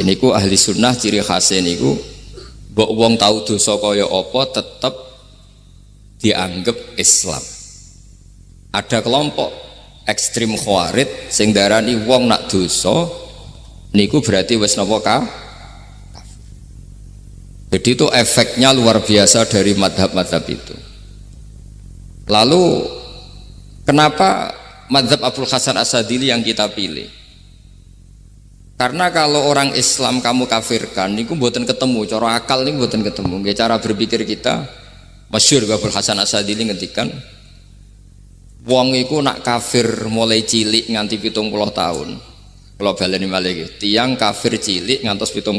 Ini ku ahli sunnah ciri khasnya niku mbok wong tau dosa kaya apa tetep dianggap Islam. Ada kelompok ekstrim khawarij sing darani wong nak dosa niku berarti wis napa kafir. Jadi itu efeknya luar biasa dari madhab-madhab itu. Lalu kenapa madhab Abul Hasan As-Sadili yang kita pilih? Karena kalau orang Islam kamu kafirkan, niku mboten ketemu, cara akal niku mboten ketemu. Nggih cara berpikir kita, masyhur Abul Hasan As-Sadili ngendikan, wong iku nak kafir mulai cilik nganti 70 tahun. Kalau baleni malih tiyang kafir cilik ngantos 70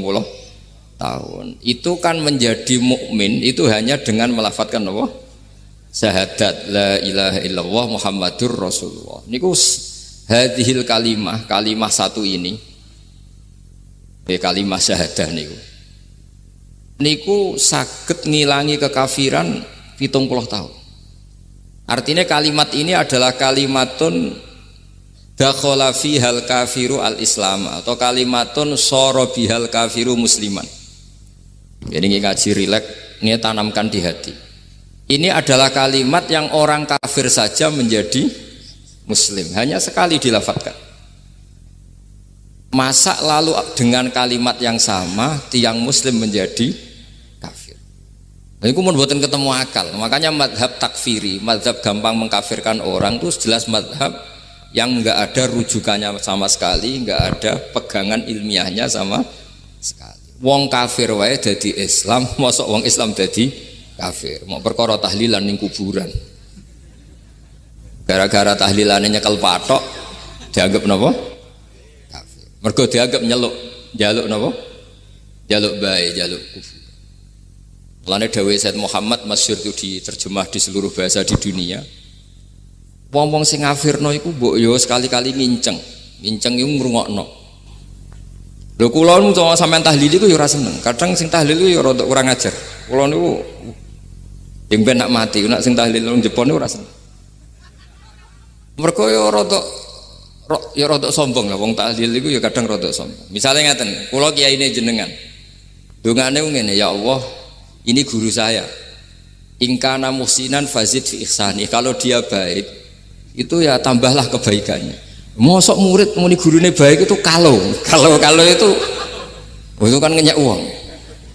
tahun. Itu kan menjadi mukmin itu hanya dengan melafadzkan apa? Syahadat la ilaha illallah Muhammadur Rasulullah. Niku hadhil kalimah satu ini. Kalimah syahadah niku saged ngilangi kekafiran 70 tahun. Artinya kalimat ini adalah kalimatun dakhala fihal kafiru al-islam atau kalimatun sara bihal kafiru musliman. Jadi ngaji rileks, ini tanamkan di hati. Ini adalah kalimat yang orang kafir saja menjadi muslim, hanya sekali dilafadzkan. Masa lalu dengan kalimat yang sama tiang muslim menjadi kafir. Nah, itu membuatkan ketemu akal. Makanya madhab takfiri, madhab gampang mengkafirkan orang itu jelas madhab yang enggak ada rujukannya sama sekali, enggak ada pegangan ilmiahnya sama sekali. Wong kafir wae dadi Islam, mosok wong Islam dadi kafir. Mau perkara tahlilan ning kuburan. Gara-gara tahlilane nyekel patok dianggap napa? Mergo dianggap jaluk napa? Jaluk bae, jaluk kufur. Mulane dawuh Said Muhammad masyhur itu diterjemah di seluruh bahasa di dunia. Wong-wong sing ngafirno iku mbok yo sekali-kali nginceng. Nginceng iku ngrungokno. Lho kula nu sampean tahlil iku yo ora seneng. Kadang sing tahlil iku yo rada kurang ajar. Kula niku yang ben nak mati, nak sing tahlil nang Jepun niku ora seneng. Mergo yo rada sombong lah wong tahlil iku ya kadang rada sombong. Misale ngaten, kula kiyaine jenengan. Dongane ngene, ya Allah, ini guru saya. In kana muhsinan fazid fi ihsani. Kalau dia baik, itu ya tambahlah kebaikannya. Mosok murid muni gurune baik itu kalau itu itu kan ngenyek uang.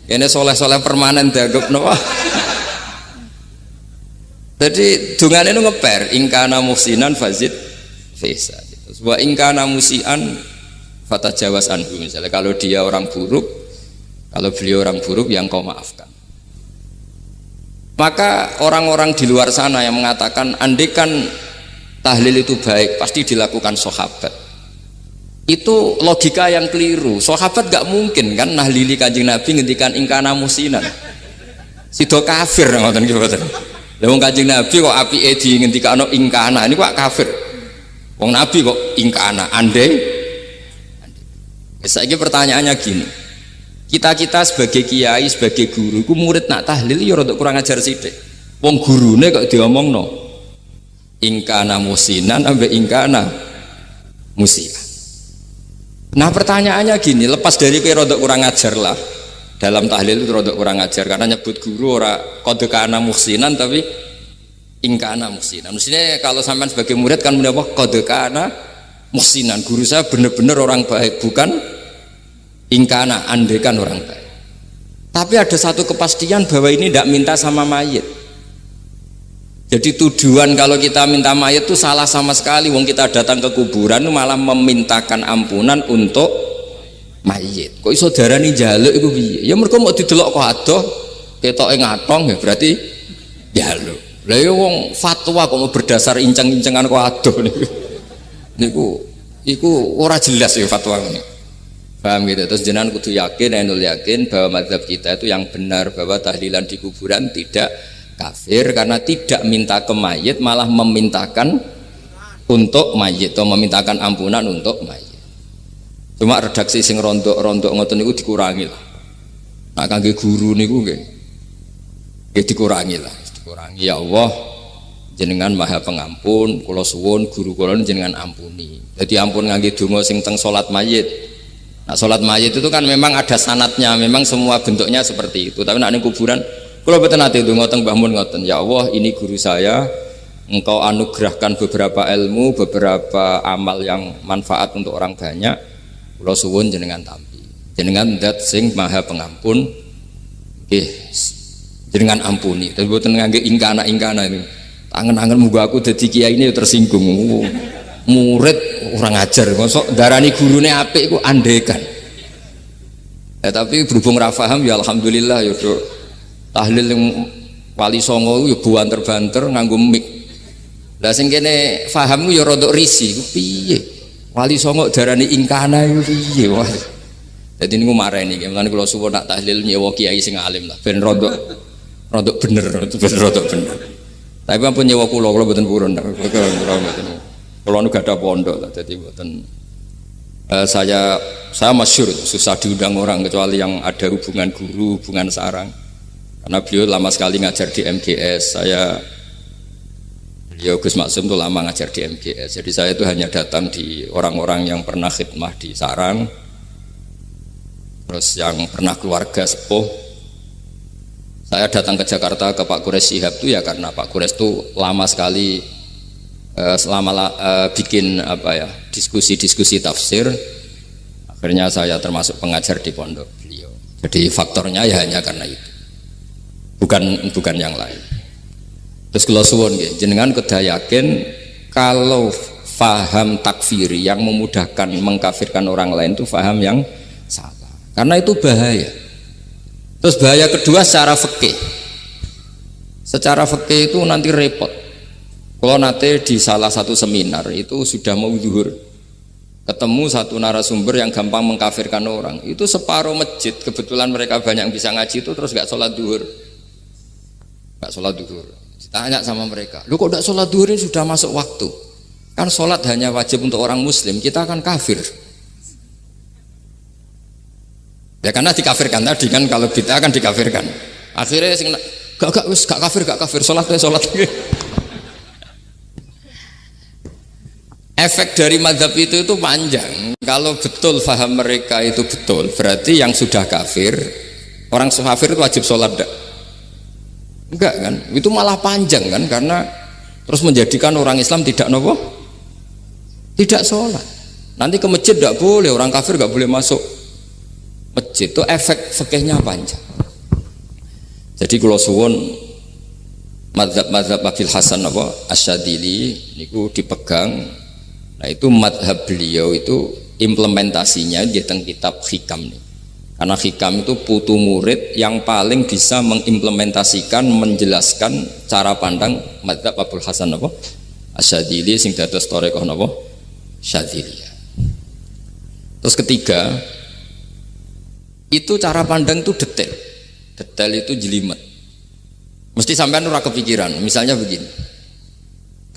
Ini soleh-soleh permanen dianggap napa? Jadi dongane nu ngeper, in kana muhsinan fazid fi ihsani. Wa ingkana musian fatajawas anhu. Misalnya kalau dia orang buruk, kalau beliau orang buruk yang kau maafkan. Maka orang-orang di luar sana yang mengatakan andekan tahlil itu baik pasti dilakukan sahabat, itu logika yang keliru. Sahabat gak mungkin kan nahlili Kanjeng Nabi ngendikan ingkana musinan. Sido kafir ngoten nggih mboten. Lah wong Kanjeng Nabi kok apike di ngendikano ingkana ini kok kafir. Wong Nabi kok ingkana andai. Saiki pertanyaannya gini. Kita sebagai kiai, sebagai guru, ku murid nak tahlil ya rada kurang ajar sithik. Wong gurune kok diomongno ingkana musinan ambek ingkana musian. Nah pertanyaannya gini, lepas dari kowe rada kurang ajar lah. Dalam tahlil itu rada kurang ajar karena nyebut guru ora qad kana musinan tapi ingkana muhsinan. Maksudnya kalau sampean sebagai murid kan menapa qad kana muhsinan. Guru saya benar-benar orang baik, bukan ingkana andekan orang baik. Tapi ada satu kepastian bahwa ini tidak minta sama mayit. Jadi tujuan kalau kita minta mayit itu salah sama sekali. Wong kita datang ke kuburan malah memintakan ampunan untuk mayit. Kok iso darani njaluk iku piye? Ya mergo mau didelok kok adoh ketoke ngatong ya berarti njaluk. Lah ya wong fatwa kok mau berdasar inceng-incengan kok adoh niku ora jelas ya fatwa ini. Paham gitu. Terus jenengan kudu yakin, ainul yakin bahwa mazhab kita itu yang benar bahwa tahlilan di kuburan tidak kafir karena tidak minta ke mayit malah memintakan untuk mayit atau memintakan ampunan untuk mayit. Cuma redaksi sing rontok-rontok ngoten niku dikurangi lah. Nah kangge guru niku nggih dikurangi lah. Kurangi ya Allah jenengan maha pengampun kula suwun guru kula jenengan ampuni. Jadi ampun ngangge donga sing teng salat mayit Nah, sholat mayit itu kan memang ada sanatnya, memang semua bentuknya seperti itu. Tapi nak ning kuburan, kalau betul nanti itu ngotong Mbah Mun ngoten, ya Allah ini guru saya, engkau anugerahkan beberapa ilmu, beberapa amal yang manfaat untuk orang banyak. Kula suwun jenengan tampi, jenengan dat sing maha pengampun, jenengan ampuni. Tapi betul ngangge ingkana itu, tangan-tangan muga aku dadi kiai ini tersinggung. Murid orang ajar, masuk darani gurune apik iku andekan. Tapi berhubung ra paham ya alhamdulillah ya do. Tahlil yang Wali Songo ya buanter-banter nganggo mik. Lah sing kene paham ya rada risi, piye? Wali Songo darani ingkana iku piye? Wah. Dadi niku mareni, mulane kula suwun nak tahlil nyewa kiai sing alim lah ben rada bener, ben rada bener. Tapi ampun nyewa kula mboten purun. Kalau nu gak ada pondok lah, jadi buatan saya masyhur susah diundang orang kecuali yang ada hubungan guru, hubungan sarang. Karena beliau lama sekali ngajar di MGS, beliau Gus Maksum tuh lama ngajar di MGS. Jadi saya itu hanya datang di orang-orang yang pernah khidmah di sarang, terus yang pernah keluarga sepuh. Saya datang ke Jakarta ke Pak Quraisy Shihab itu ya karena Pak Quraisy itu lama sekali bikin diskusi tafsir, akhirnya saya termasuk pengajar di pondok beliau. Jadi faktornya ya hanya karena itu, bukan yang lain. Terus kalau suwun jenengan kedah yakin kalau faham takfiri yang memudahkan mengkafirkan orang lain itu faham yang salah, karena itu bahaya. Terus bahaya kedua secara fikih itu nanti repot. Kalau nanti di salah satu seminar itu sudah mau zuhur, ketemu satu narasumber yang gampang mengkafirkan orang, itu separuh masjid kebetulan mereka banyak yang bisa ngaji itu terus nggak sholat zuhur. Ditanya sama mereka, lu kok nggak sholat zuhur, ini sudah masuk waktu, kan sholat hanya wajib untuk orang muslim, kita akan kafir. Ya karena dikafirkan tadi kan, kalau kita akan dikafirkan. Akhirnya gak kafir, sholat. Efek dari mazhab itu panjang. Kalau betul faham mereka itu betul, berarti yang sudah kafir, orang kafir itu wajib sholat enggak kan? Itu malah panjang kan, karena terus menjadikan orang Islam tidak sholat. Nanti ke masjid tidak boleh, orang kafir nggak boleh masuk masjid. Itu efek fikihnya panjang. Jadi kalau suwun mazhab Abil Hasan Asyadili niku dipegang. Nah itu madhab beliau itu implementasinya di teng kitab Hikam nih. Karena Hikam itu putu murid yang paling bisa mengimplementasikan, menjelaskan cara pandang madhab Abul Hasan Asyadili sing dados thariqah Syadziliyah. Terus ketiga, itu cara pandang itu detail itu jelimet. Mesti sampean ora kepikiran. Misalnya begini.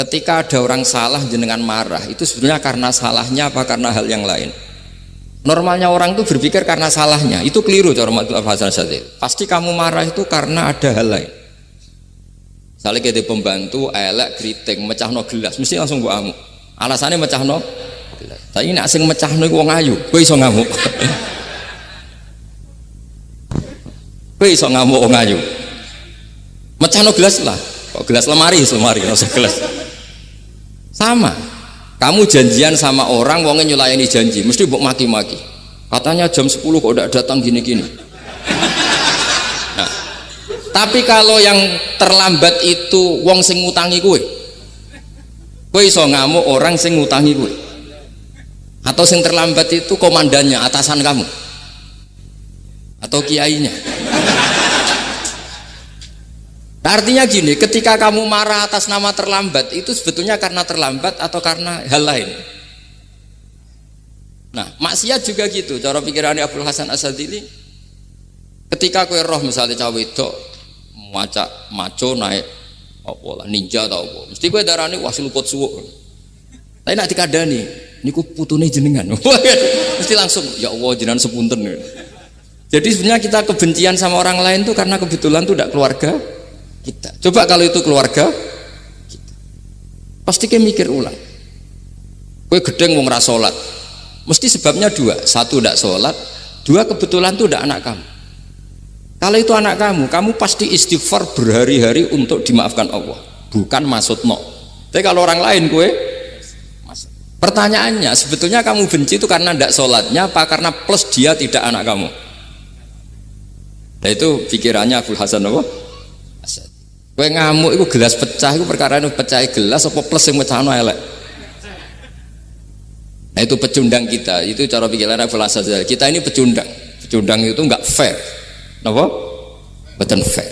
Ketika ada orang salah jenengan marah, itu sebenarnya karena salahnya apa karena hal yang lain? Normalnya orang itu berpikir karena salahnya, itu keliru cara Abul Hasan Asyadzili. Pasti kamu marah itu karena ada hal lain. Misalnya kita pembantu elek kriting mecahno gelas, mesti langsung mbok amuk. Alasannya mecahno gelas. Tapi nek sing mecahno iku wong ayu, kowe iso ngamuk. Kowe iso ngamuk wong ayu. Mecahno gelas lah. Kok gelas lemari, rasa gelas. Sama, kamu janjian sama orang, wongnya nyulayani janji, mesti mbok maki-maki. Katanya jam 10 kok udah datang gini-gini. Nah, tapi kalau yang terlambat itu wong sing ngutangi kowe iso ngamuk orang sing ngutangi kowe. Atau sing terlambat itu komandannya, atasan kamu, atau kiainya. Nah, artinya gini, ketika kamu marah atas nama terlambat, itu sebetulnya karena terlambat atau karena hal lain. Nah, maksiat juga gitu, cara pikirannya Abul Hasan Asyadzili. Ketika kowe roh misalnya cawe wedok maco naik ninja atau apa, mesti kowe darani wah luput suwuk. Tapi nak dikandani, niku putune jenengan. Mesti langsung ya Allah jenengan sepunten. Jadi sebenarnya kita kebencian sama orang lain tuh karena kebetulan tuh tidak keluarga kita. Coba kalau itu keluarga kita, pasti kayak mikir ulang. Kowe gedeng wong ra salat, Mesti sebabnya dua, satu tidak sholat, dua kebetulan itu tidak anak kamu. Kalau itu anak kamu, kamu pasti istighfar berhari-hari untuk dimaafkan Allah, bukan maksud no. Tapi kalau orang lain gue, pertanyaannya sebetulnya kamu benci itu karena tidak sholatnya apa karena plus dia tidak anak kamu? Nah itu pikirannya Abul Hasan apa? Gue ngamuk itu gelas pecah, itu perkara itu pecah gelas apa plus yang pecah elek. Nah itu pecundang kita, itu cara pikiran Abul Hasan. Kita ini pecundang, pecundang itu nggak fair. Kenapa? Betul fair.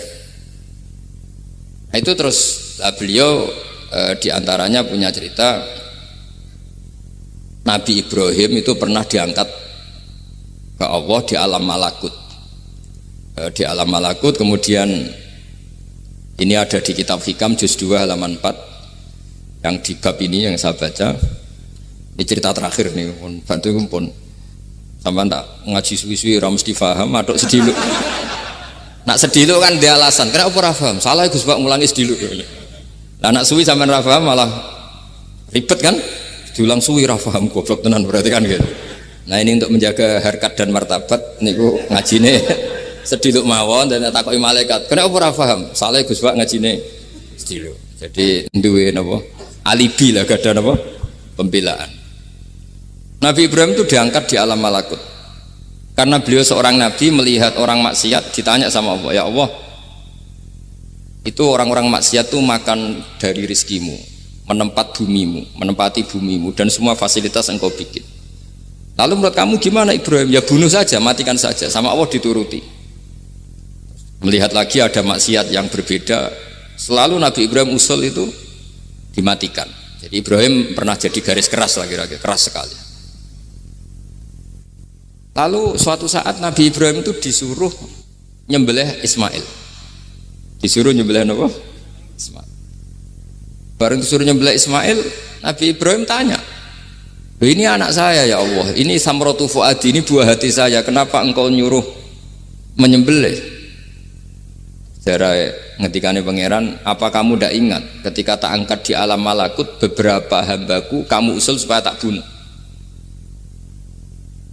Nah itu terus beliau diantaranya punya cerita Nabi Ibrahim itu pernah diangkat ke Allah di alam malakut. Di alam malakut kemudian ini ada di kitab Hikam juz 2 halaman 4 yang di bab ini yang saya baca. Ini cerita terakhir nih, bantu pun. Sampai tak ngaji suwi-suwi ra mesti paham, aduk sediluk. Nak sediluk kan dia alasan, kenapa ora paham? Salah Gus Pak ngulangi sediluk. Lah nak suwi sampean ra paham malah ribet kan? Diulang suwi ra paham goblok tenan berarti kan gitu. Nah ini untuk menjaga harkat dan martabat niku ngajine sediluk mawon dan takoki malaikat. Kenapa ora paham? Salah Gus Pak ngajine sediluk. Jadi duwe napa? Alibi lah gada napa? Pembelaan. Nabi Ibrahim itu diangkat di alam malakut karena beliau seorang nabi melihat orang maksiat, ditanya sama Allah, ya Allah itu orang-orang maksiat itu makan dari rizkimu, menempati bumimu dan semua fasilitas engkau bikin. Lalu menurut kamu gimana Ibrahim? Ya bunuh saja, matikan saja. Sama Allah dituruti. Melihat lagi ada maksiat yang berbeda, selalu Nabi Ibrahim usul itu dimatikan. Jadi Ibrahim pernah jadi garis keras lah, kira-kira keras sekali. Lalu suatu saat Nabi Ibrahim itu disuruh nyembelih Ismail. Disuruh nyembelih apa? Ismail. Baru disuruh nyembelih Ismail, Nabi Ibrahim tanya, ini anak saya ya Allah, ini samratu fuadi, ini buah hati saya, kenapa engkau nyuruh menyembelih? Cara ngetikane pangeran, apa kamu tidak ingat ketika tak angkat di alam malakut beberapa hambaku kamu usul supaya tak bunuh?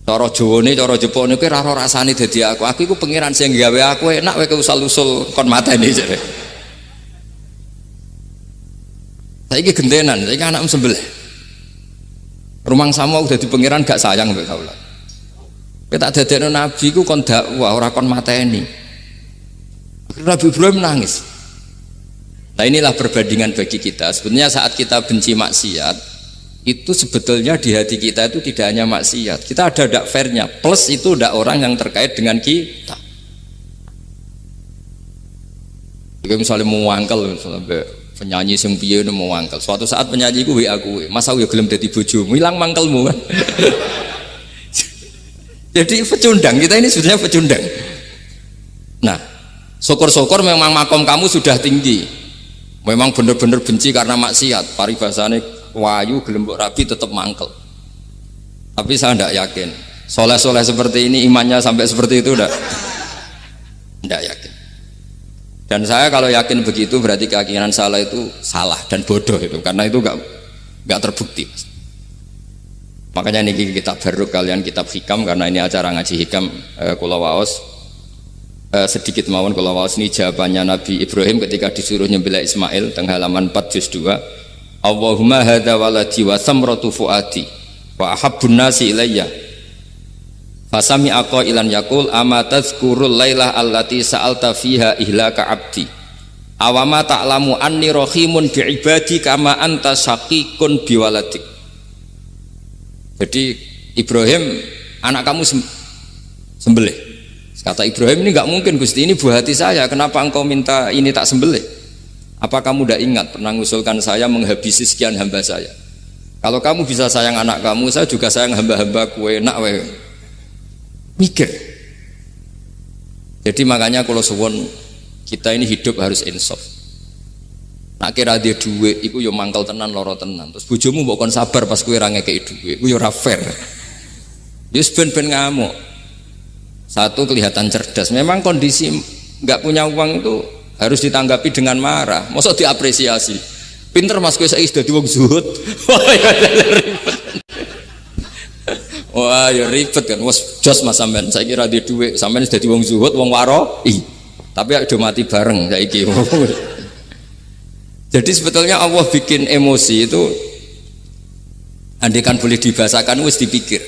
Cara Jawane, cara Jepone kowe ora rasane dadi aku iku pangeran sing gawe aku enak kowe usul-usul kon mateni jare. Saiki gentenan, saiki anakmu sembelih. Rumang sama udah di pangeran gak sayang mbek kaula. Kowe tak dadekno nabi ku kon dakwah ora kon mateni. Nabi Ibrahim nangis. Nah inilah perbandingan bagi kita. Sebenarnya saat kita benci maksiat itu sebetulnya di hati kita itu tidak hanya maksiat, kita ada dak fairnya, plus itu dak orang yang terkait dengan kita. Jika misalnya mau wangkel, misalnya penyanyi sing piye mau wangkel, suatu saat penyanyi ku WA aku, masa aku ya gelem dadi bojomu, ilang mangkelmu kan. Jadi pecundang, kita ini sebenarnya pecundang. Nah, syukur-syukur memang makom kamu sudah tinggi, memang benar-benar benci karena maksiat, paribasane wayu gelembok rapi tetap mangkel. Tapi saya tidak yakin soleh-soleh seperti ini imannya sampai seperti itu tidak yakin. Dan saya kalau yakin begitu berarti keyakinan salah itu salah dan bodoh itu, karena itu nggak terbukti. Makanya ini kitab baru kalian kitab hikam, karena ini acara ngaji hikam kula waos sedikit mawon kula waos ini jawabannya Nabi Ibrahim ketika disuruh nyembelih Ismail teng halaman 4 juz 2. Allahumma hadza waladi wa samratu fuadi wa ahabbun nasi ilayya fasami aqailan yaqul ama tazkurul lailah allati sa'alta fiha ihlaka abdi awama ta'lamu anni rahimun bi ibadi kama anta syaqiqun bi waladik. Jadi Ibrahim, anak kamu sembelih. Kata Ibrahim, ini enggak mungkin Gusti, ini buah hati saya, kenapa engkau minta ini tak sembelih? Apa kamu tidak ingat pernah mengusulkan saya menghabisi sekian hamba saya? Kalau kamu bisa sayang anak kamu, saya juga sayang hamba-hamba kue enak we. Mikir. Jadi makanya kalau suwon kita ini hidup harus insaf. Nak kira dia duit, iku yo mangkel tenan loro tenan. Terus bojomu mbok kon sabar pas kue ra ngekeki duit, iku yo ora fair. Yus ben-ben ngamuk. Satu kelihatan cerdas. Memang kondisi nggak punya uang itu harus ditanggapi dengan marah, mosok diapresiasi. Pinter mas kowe saiki dadi wong zuhud. Wah, ya ribet kan. Wes jos Mas sampean. Saiki ra duwe dhuwit, sampean wis dadi wong zuhud, wong waroi. Tapi udah mati bareng saiki. Jadi sebetulnya Allah bikin emosi itu andaikan boleh dibahasakan wis dipikir.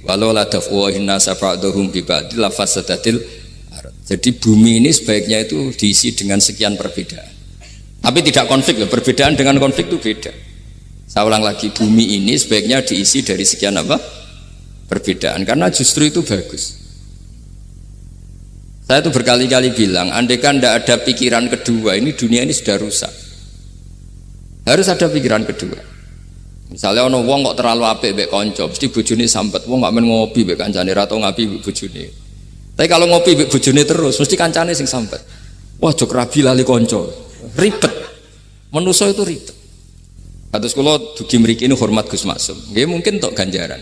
Walau la dafwahinna safa'dhum bi ba'dil lafasadatil ard. Jadi bumi ini sebaiknya itu diisi dengan sekian perbedaan. Tapi tidak konflik loh, perbedaan dengan konflik itu beda. Saya ulang lagi, bumi ini sebaiknya diisi dari sekian apa? Perbedaan, karena justru itu bagus. Saya itu berkali-kali bilang, andaikan tidak ada pikiran kedua, ini dunia ini sudah rusak. Harus ada pikiran kedua. Misalnya ono wong kok terlalu apik mbek kanca, mesti bojone sambat, wong gak men ngopi mbek kancane ra tau ngapi mbek bojone. Tapi kalau ngopi mbek bojone terus, mesti kancane sing sambat. Wah, jok rabi lali kanca. Ribet. Manusa itu ribet. Kados kula dugi mriki ini hormat Gus Maksum. Nggih mungkin untuk ganjaran.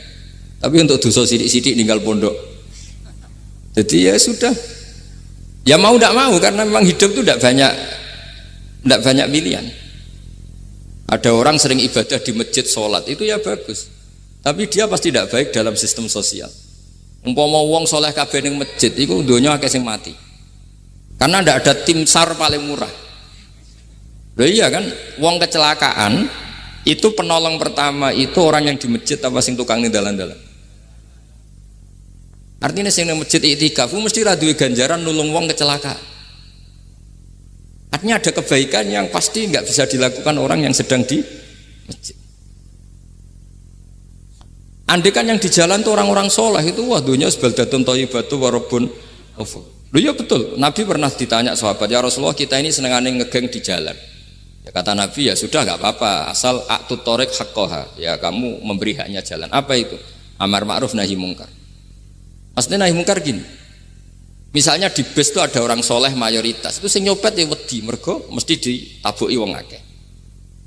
Tapi untuk dosa sidik-sidik ninggal pondok. Jadi ya sudah. Ya mau tidak mau karena memang hidup itu tidak banyak pilihan. Ada orang sering ibadah di masjid sholat itu ya bagus. Tapi dia pasti tidak baik dalam sistem sosial. Umpama wong soleh kabeh ning masjid iku donya akeh sing mati. Karena tidak ada tim SAR paling murah. Loh iya kan, wong kecelakaan itu penolong pertama itu orang yang di masjid apa sing tukang ning dalan-dalan. Artinya sing ning masjid iktikaf mesti ra duwe ganjaran nulung wong kecelakaan. Artinya ada kebaikan yang pasti nggak bisa dilakukan orang yang sedang di masjid. Andaikan yang di jalan tuh orang-orang soleh itu wah dunya sebaldatun thayyibatu wa rabbun ghafur. Loh ya betul, Nabi pernah ditanya sahabat, ya Rasulullah kita ini senengane ngegeng di jalan. Ya kata Nabi ya sudah nggak apa-apa asal a'tut thoriq haqqaha, ya kamu memberi haknya jalan. Apa itu? Amar ma'ruf nahi mungkar. Maksudnya nahi mungkar gini, misalnya di bus itu ada orang soleh mayoritas, itu sing nyopet ya wedi mergo mesti ditabuki wong akeh.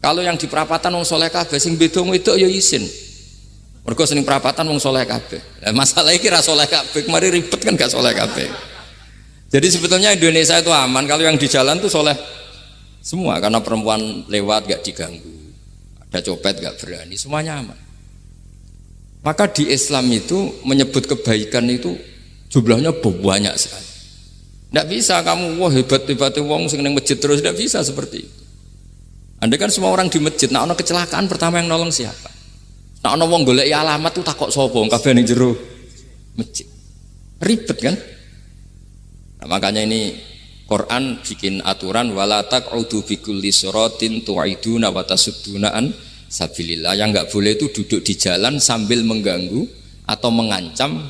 Kalau yang di perapatan wong soleh kabeh sing beda wedok ya isin. Mergo sing perapatan wong soleh kabeh. Lah masalah iki ra soleh kabeh, kemari ribet kan gak soleh kabeh. Jadi sebetulnya Indonesia itu aman kalau yang di jalan tuh soleh semua karena perempuan lewat gak diganggu, ada copet gak berani, semuanya aman. Maka di Islam itu menyebut kebaikan itu jumlahnya banyak sekali. Tidak bisa kamu wah hebat-hebatnya wong sing nang masjid terus, tidak bisa seperti itu. Andai kan semua orang di masjid, nah ono kecelakaan pertama yang nolong siapa? Nah ono wong golek alamat tuh takok sapa kabeh ning jero masjid. Ribet kan? Nah, makanya ini Quran bikin aturan wala taq'udu bi kulli siratin tu'iduna wa tasudduna an sabilillah. Yang enggak boleh itu duduk di jalan sambil mengganggu atau mengancam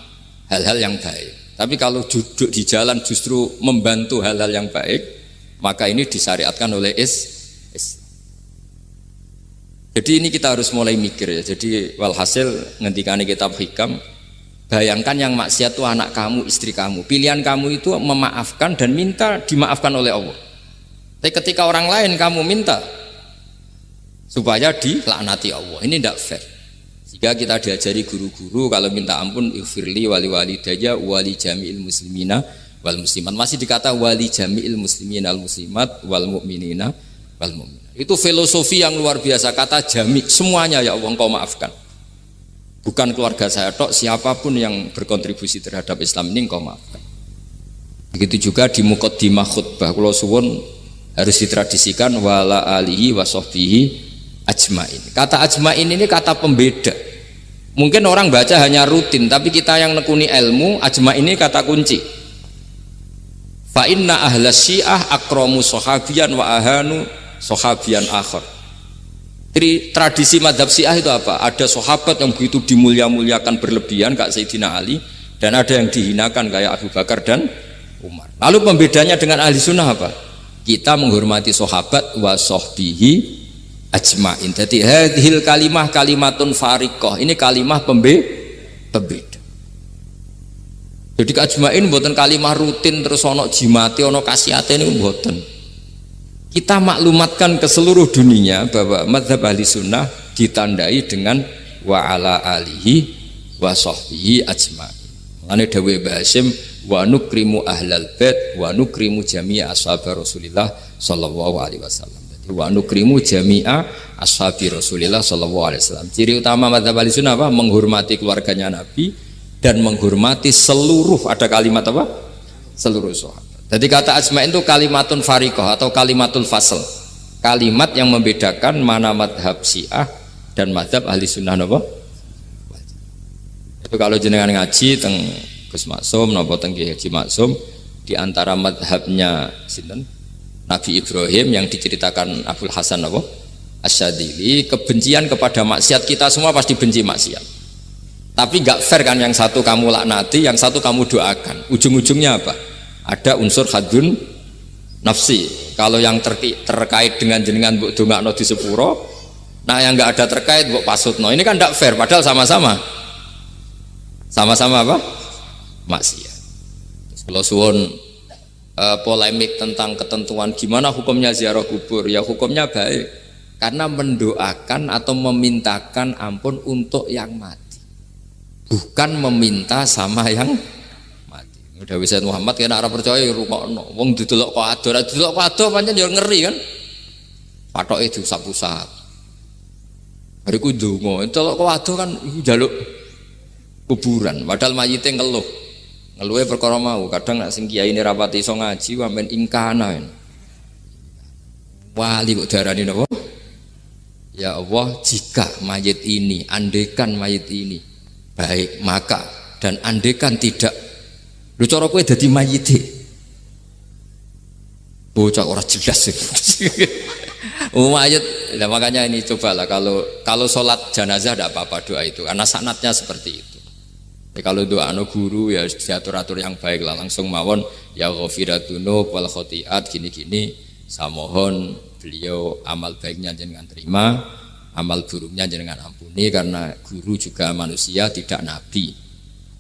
hal-hal yang baik. Tapi kalau duduk di jalan justru membantu hal-hal yang baik, maka ini disyariatkan oleh Jadi ini kita harus mulai mikir ya. Jadi walhasil ngendikane kitab Hikam, bayangkan yang maksiat itu anak kamu, istri kamu. Pilihan kamu itu memaafkan dan minta dimaafkan oleh Allah. Tapi ketika orang lain kamu minta supaya dilaknati Allah, ini tidak fair. Jika kita diajari guru-guru kalau minta ampun ighfirli wali walidayya wali jami'il muslimina wal muslimat. Masih dikata wali jami'il muslimina wal muslimat wal mu'minina wal mu'minat. Itu filosofi yang luar biasa, kata jami' semuanya ya Allah engkau maafkan. Bukan keluarga saya tok, siapapun yang berkontribusi terhadap Islam ini engkau maafkan. Begitu juga di muqaddimah khutbah kula suwun harus ditradisikan wala alihi wa sahbihi ajmain. Kata ajmain ini kata pembeda. Mungkin orang baca hanya rutin, tapi kita yang nekuni ilmu, ajmain ini kata kunci. Fa inna ahlas syiah akramu sahabiyan wa ahanu sahabiyan akhar. Jadi tradisi madhab syiah itu apa? Ada sahabat yang begitu dimulia-muliakan berlebihan kayak Sayyidina Ali, dan ada yang dihinakan kayak Abu Bakar dan Umar. Lalu pembedanya dengan ahli sunnah apa? Kita menghormati sahabat wa sahbihi ajmain. Jadi hadhil kalimah kalimatun fariqah. Ini kalimah pembeda. Jadi ajmain buatan kalimah rutin terus ono jimati ono kasiate ini buatan. Kita maklumatkan ke seluruh dunia bahwa mazhab ahli sunnah ditandai dengan wa ala alihi wa sahbihi ajmain. Mulane dawuh Mbah Hasyim wa nukrimu ahlal bait wa nukrimu jami'a ashab Rasulillah sallallahu alaihi wasallam. wa nukrimu jami'a ashabi Rasulillah sallallahu alaihi wasallam. Ciri utama madzhab Ahlussunnah apa? Menghormati keluarganya Nabi dan menghormati seluruh, ada kalimat apa? Seluruh sahabat. Jadi kata ajma'in itu kalimatun fariqah atau kalimatul fasl. Kalimat yang membedakan mana madhab Syiah dan madhab Ahlussunnah apa? Itu kalau jenengan ngaji teng Gus Maksum napa teng Ki Haji Maksum, di antara madhabnya sinten Nabi Ibrahim yang diceritakan Abdul Hasan apa Asyadili, kebencian kepada maksiat, kita semua pasti benci maksiat, tapi nggak fair kan, yang satu kamu laknati, yang satu kamu doakan. Ujung-ujungnya apa? Ada unsur hadun nafsi. Kalau yang terkait dengan jenengan mbok dongakno di sepuro, nah yang nggak ada terkait mbok pasutno, ini kan nggak fair, padahal sama-sama apa? Maksiat. Kalau suwun polemik tentang ketentuan gimana hukumnya ziarah kubur, ya hukumnya baik karena mendoakan atau memintakan ampun untuk yang mati, bukan meminta sama yang mati. Udah bisa Muhammad kena arah percaya rukokno wong didelok kok ado pancen ya ngeri kan, patoke diusap-usap bariku ndonga delok kok ado kan njaluk kuburan, padahal mayite ngeluhe perkara mau. Kadang nek sing kiai ini rapati iso ngaji wamen ingkana wali kok darani napa? Ya Allah, jika mayit ini, andekan mayit ini baik, maka dan andekan tidak, lu cara kowe dadi mayite bocah ora jelas mayit. Nah, makanya ini cobalah kalau sholat jenazah tidak apa-apa doa itu karena sanatnya seperti itu. Kalau doa guru ya diatur-atur yang baik lah, langsung mawon ya ghafiratunu wal khotiat gini-gini, saya mohon beliau amal baiknya jangan terima, amal buruknya jangan ampuni, karena guru juga manusia tidak nabi.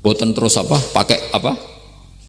Boten terus apa pakai apa